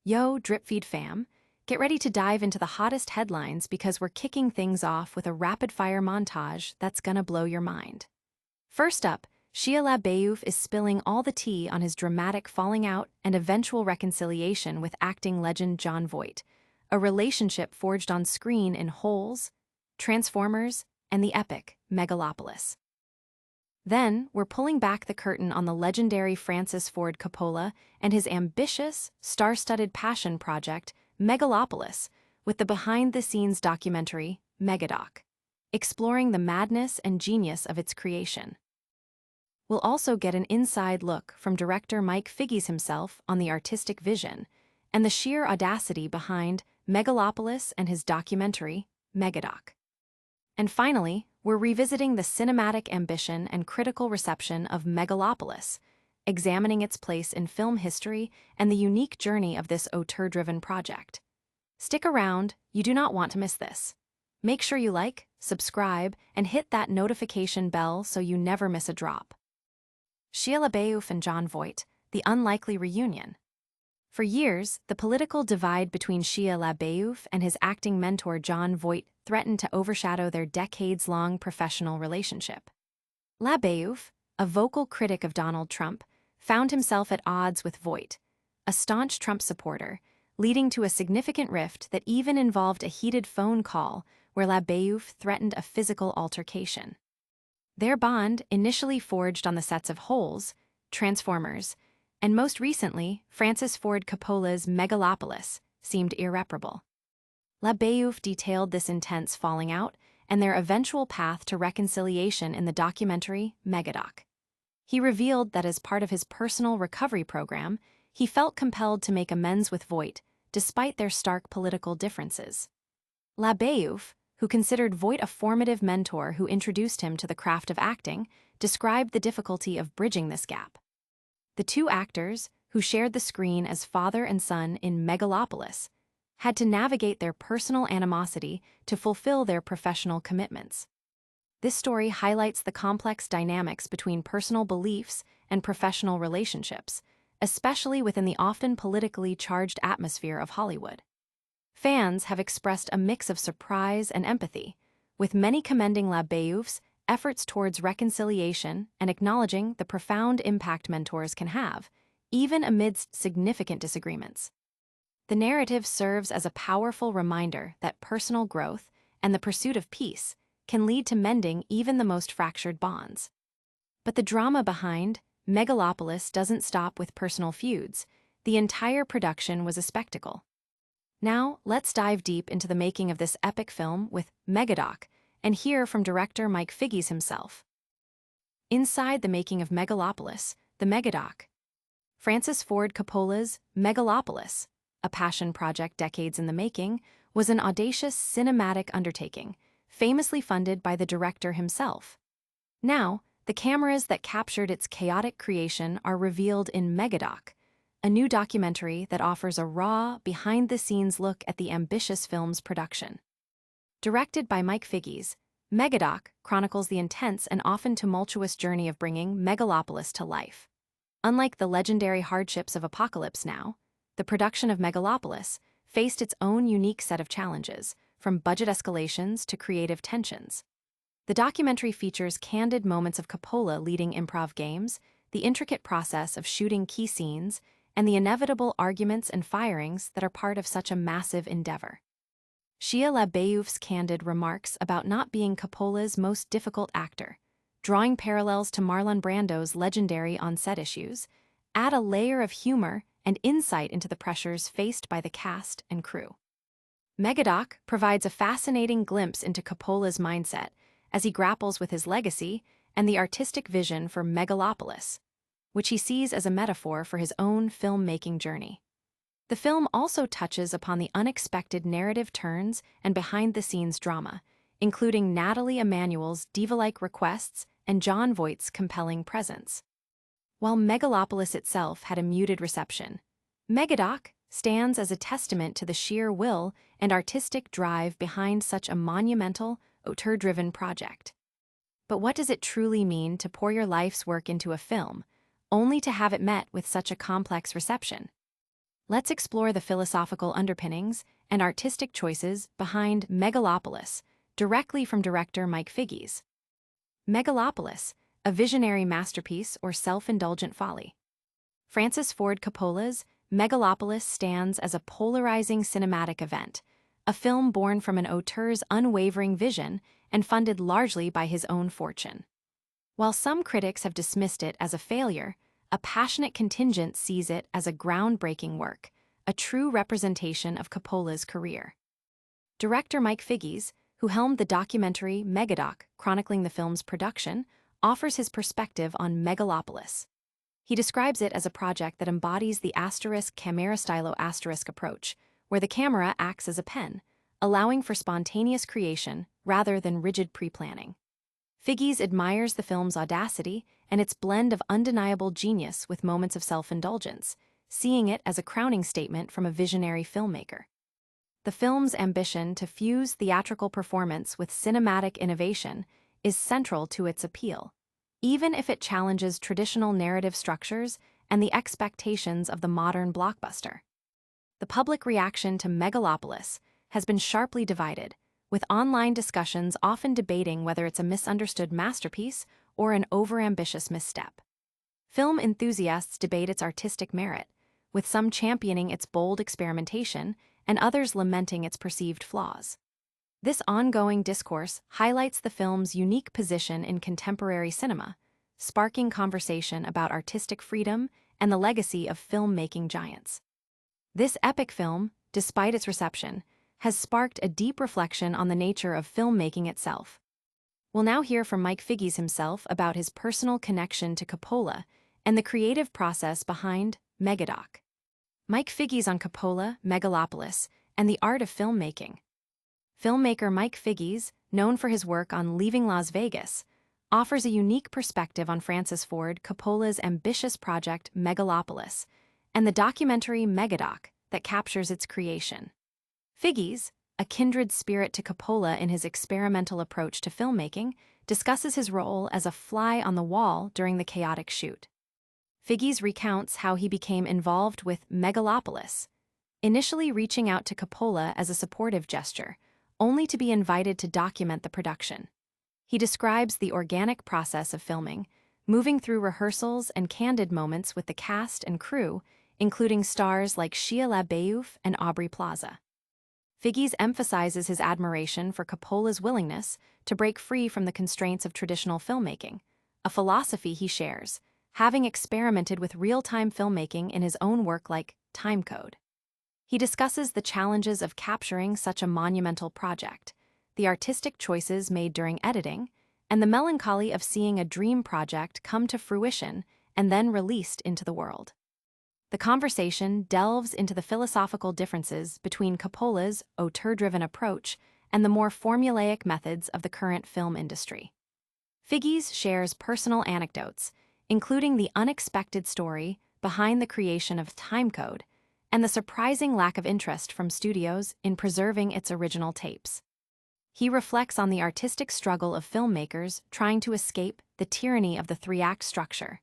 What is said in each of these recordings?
Yo, DripFeed fam, get ready to dive into the hottest headlines because we're kicking things off with a rapid-fire montage that's gonna blow your mind. First up, Shia LaBeouf is spilling all the tea on his dramatic falling out and eventual reconciliation with acting legend Jon Voight, a relationship forged on screen in Holes, Transformers, and the epic Megalopolis. Then, we're pulling back the curtain on the legendary Francis Ford Coppola and his ambitious, star-studded passion project, Megalopolis, with the behind-the-scenes documentary, Megadoc, exploring the madness and genius of its creation. We'll also get an inside look from director Mike Figgis himself on the artistic vision and the sheer audacity behind Megalopolis and his documentary, Megadoc. And finally, we're revisiting the cinematic ambition and critical reception of Megalopolis, examining its place in film history and the unique journey of this auteur-driven project. Stick around, you do not want to miss this. Make sure you like, subscribe, and hit that notification bell so you never miss a drop. Shia LaBeouf and Jon Voight, the unlikely reunion. For years, the political divide between Shia LaBeouf and his acting mentor Jon Voight threatened to overshadow their decades-long professional relationship. LaBeouf, a vocal critic of Donald Trump, found himself at odds with Voight, a staunch Trump supporter, leading to a significant rift that even involved a heated phone call where LaBeouf threatened a physical altercation. Their bond, initially forged on the sets of Holes, Transformers, and most recently, Francis Ford Coppola's Megalopolis, seemed irreparable. LaBeouf detailed this intense falling out and their eventual path to reconciliation in the documentary Megadoc. He revealed that as part of his personal recovery program, he felt compelled to make amends with Voight, despite their stark political differences. LaBeouf, who considered Voight a formative mentor who introduced him to the craft of acting, described the difficulty of bridging this gap. The two actors, who shared the screen as father and son in Megalopolis, had to navigate their personal animosity to fulfill their professional commitments. This story highlights the complex dynamics between personal beliefs and professional relationships, especially within the often politically charged atmosphere of Hollywood. Fans have expressed a mix of surprise and empathy, with many commending LaBeouf's efforts towards reconciliation and acknowledging the profound impact mentors can have, even amidst significant disagreements. The narrative serves as a powerful reminder that personal growth and the pursuit of peace can lead to mending even the most fractured bonds. But the drama behind Megalopolis doesn't stop with personal feuds. The entire production was a spectacle. Now, let's dive deep into the making of this epic film with Megadoc and hear from director Mike Figgis himself. Inside the making of Megalopolis, the Megadoc. Francis Ford Coppola's Megalopolis, a passion project decades in the making, was an audacious cinematic undertaking, famously funded by the director himself. Now, the cameras that captured its chaotic creation are revealed in Megadoc, a new documentary that offers a raw, behind-the-scenes look at the ambitious film's production. Directed by Mike Figgis, Megadoc chronicles the intense and often tumultuous journey of bringing Megalopolis to life. Unlike the legendary hardships of Apocalypse Now, the production of Megalopolis faced its own unique set of challenges, from budget escalations to creative tensions. The documentary features candid moments of Coppola leading improv games, the intricate process of shooting key scenes, and the inevitable arguments and firings that are part of such a massive endeavor. Shia LaBeouf's candid remarks about not being Coppola's most difficult actor, drawing parallels to Marlon Brando's legendary on-set issues, add a layer of humor and insight into the pressures faced by the cast and crew. Megadoc provides a fascinating glimpse into Coppola's mindset as he grapples with his legacy and the artistic vision for Megalopolis, which he sees as a metaphor for his own filmmaking journey. The film also touches upon the unexpected narrative turns and behind-the-scenes drama, including Nathalie Emmanuel's diva-like requests and Jon Voight's compelling presence. While Megalopolis itself had a muted reception, Megadoc stands as a testament to the sheer will and artistic drive behind such a monumental, auteur-driven project. But what does it truly mean to pour your life's work into a film, only to have it met with such a complex reception? let's explore the philosophical underpinnings and artistic choices behind Megalopolis, directly from director Mike Figgis. Megalopolis, a visionary masterpiece or self-indulgent folly. Francis Ford Coppola's Megalopolis stands as a polarizing cinematic event, a film born from an auteur's unwavering vision and funded largely by his own fortune. While some critics have dismissed it as a failure, a passionate contingent sees it as a groundbreaking work, a true representation of Coppola's career. Director Mike Figgis, who helmed the documentary Megadoc chronicling the film's production, offers his perspective on Megalopolis. He describes it as a project that embodies the camera-stylo approach, where the camera acts as a pen, allowing for spontaneous creation rather than rigid pre-planning. Figgis admires the film's audacity and its blend of undeniable genius with moments of self-indulgence, seeing it as a crowning statement from a visionary filmmaker. The film's ambition to fuse theatrical performance with cinematic innovation is central to its appeal, even if it challenges traditional narrative structures and the expectations of the modern blockbuster. The public reaction to Megalopolis has been sharply divided, with online discussions often debating whether it's a misunderstood masterpiece or an overambitious misstep. Film enthusiasts debate its artistic merit, with some championing its bold experimentation and others lamenting its perceived flaws. This ongoing discourse highlights the film's unique position in contemporary cinema, sparking conversation about artistic freedom and the legacy of filmmaking giants. This epic film, despite its reception, has sparked a deep reflection on the nature of filmmaking itself. We'll now hear from Mike Figgis himself about his personal connection to Coppola and the creative process behind Megadoc. Mike Figgis on Coppola, Megalopolis, and the art of filmmaking. Filmmaker Mike Figgis, known for his work on Leaving Las Vegas, offers a unique perspective on Francis Ford Coppola's ambitious project Megalopolis and the documentary Megadoc that captures its creation. Figgis, a kindred spirit to Coppola in his experimental approach to filmmaking, discusses his role as a fly on the wall during the chaotic shoot. Figgis recounts how he became involved with Megalopolis, initially reaching out to Coppola as a supportive gesture, only to be invited to document the production. He describes the organic process of filming, moving through rehearsals and candid moments with the cast and crew, including stars like Shia LaBeouf and Aubrey Plaza. Figgis emphasizes his admiration for Coppola's willingness to break free from the constraints of traditional filmmaking, a philosophy he shares, having experimented with real-time filmmaking in his own work like Timecode. He discusses the challenges of capturing such a monumental project, the artistic choices made during editing, and the melancholy of seeing a dream project come to fruition and then released into the world. The conversation delves into the philosophical differences between Coppola's auteur-driven approach and the more formulaic methods of the current film industry. Figgis shares personal anecdotes, including the unexpected story behind the creation of Timecode and the surprising lack of interest from studios in preserving its original tapes. He reflects on the artistic struggle of filmmakers trying to escape the tyranny of the three-act structure,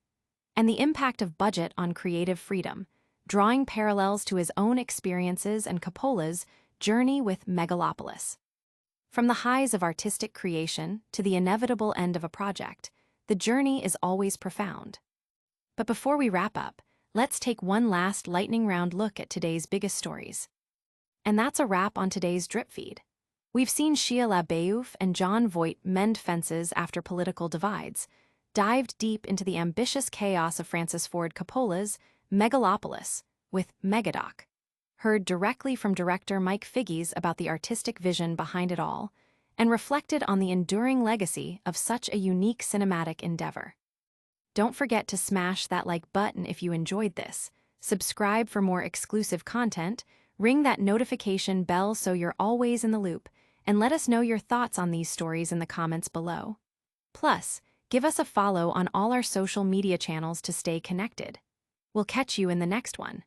and the impact of budget on creative freedom, drawing parallels to his own experiences and Coppola's journey with Megalopolis. From the highs of artistic creation to the inevitable end of a project, the journey is always profound. But before we wrap up, let's take one last lightning round look at today's biggest stories. And that's a wrap on today's Drip Feed. We've seen Shia LaBeouf and Jon Voight mend fences after political divides, dived deep into the ambitious chaos of Francis Ford Coppola's Megalopolis with Megadoc, heard directly from director Mike Figgis about the artistic vision behind it all, and reflected on the enduring legacy of such a unique cinematic endeavor. Don't forget to smash that like button if you enjoyed this, subscribe for more exclusive content, ring that notification bell so you're always in the loop, and let us know your thoughts on these stories in the comments below. Plus, give us a follow on all our social media channels to stay connected. We'll catch you in the next one.